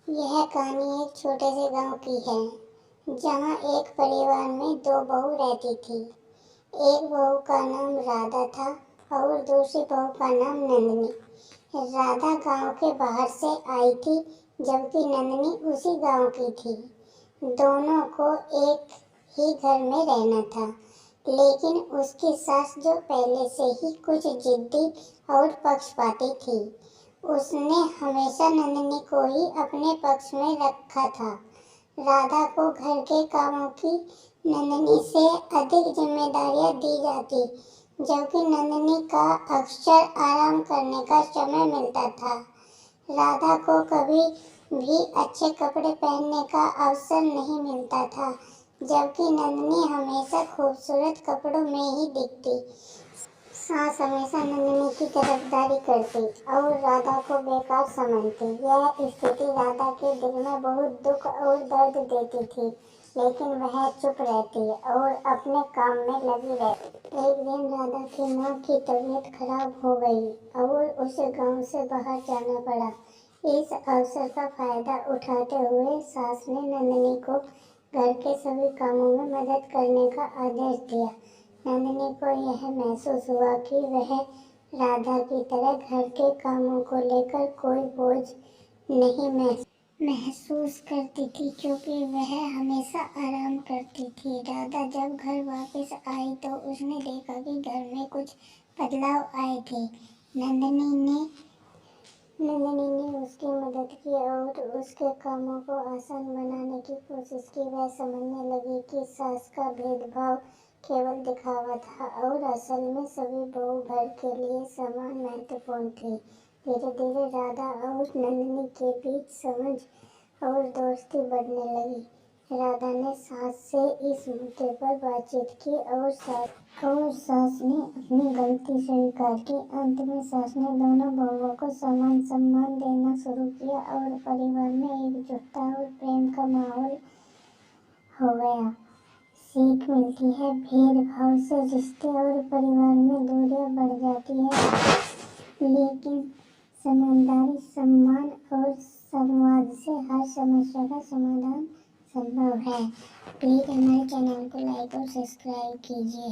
यह कहानी एक छोटे से गांव की है जहां एक परिवार में दो बहू रहती थी। एक बहू का नाम राधा था और दूसरी बहू का नाम नंदिनी। राधा गांव के बाहर से आई थी जबकि नंदिनी उसी गांव की थी। दोनों को एक ही घर में रहना था, लेकिन उसकी सास जो पहले से ही कुछ जिद्दी और पक्षपाती थी, उसने हमेशा नंदिनी को ही अपने पक्ष में रखा था। राधा को घर के कामों की नंदिनी से अधिक जिम्मेदारियां दी जाती, जबकि नंदिनी का अक्सर आराम करने का समय मिलता था। राधा को कभी भी अच्छे कपड़े पहनने का अवसर नहीं मिलता था, जबकि नंदिनी हमेशा खूबसूरत कपड़ों में ही दिखती। सास हमेशा नंदिनी की तरफदारी करती और राधा को बेकार समझती। यह स्थिति राधा के दिल में बहुत दुख और दर्द देती थी, लेकिन वह चुप रहती और अपने काम में लगी रहती। एक दिन राधा की माँ की तबीयत खराब हो गई और उसे गांव से बाहर जाना पड़ा। इस अवसर का फायदा उठाते हुए सास ने नंदिनी को घर के सभी कामों में मदद करने का आदेश दिया। नंदिनी को यह महसूस हुआ कि वह राधा की तरह घर के कामों को लेकर कोई बोझ नहीं महसूस करती थी, क्योंकि वह हमेशा आराम करती थी। राधा जब घर वापस आई तो उसने देखा कि घर में कुछ बदलाव आए थे। नंदिनी ने उसकी मदद की और उसके कामों को आसान बनाने की कोशिश की। वह समझने लगी कि सास का भेदभाव केवल दिखावा था और असल में सभी बहू घर के लिए समान महत्वपूर्ण थी। धीरे धीरे राधा और नंदिनी के बीच समझ और दोस्ती बढ़ने लगी। राधा ने सास से इस मुद्दे पर बातचीत की और सास ने अपनी गलती स्वीकार की। अंत में सास ने दोनों बहुओं को समान सम्मान देना शुरू किया और परिवार में एकजुटता और प्रेम का माहौल हो गया। सीख मिलती है, भेदभाव से रिश्ते और परिवार में दूरियां बढ़ जाती है, लेकिन समझदारी, सम्मान और संवाद से हर समस्या का समाधान संभव है। प्लीज हमारे चैनल को लाइक और सब्सक्राइब कीजिए।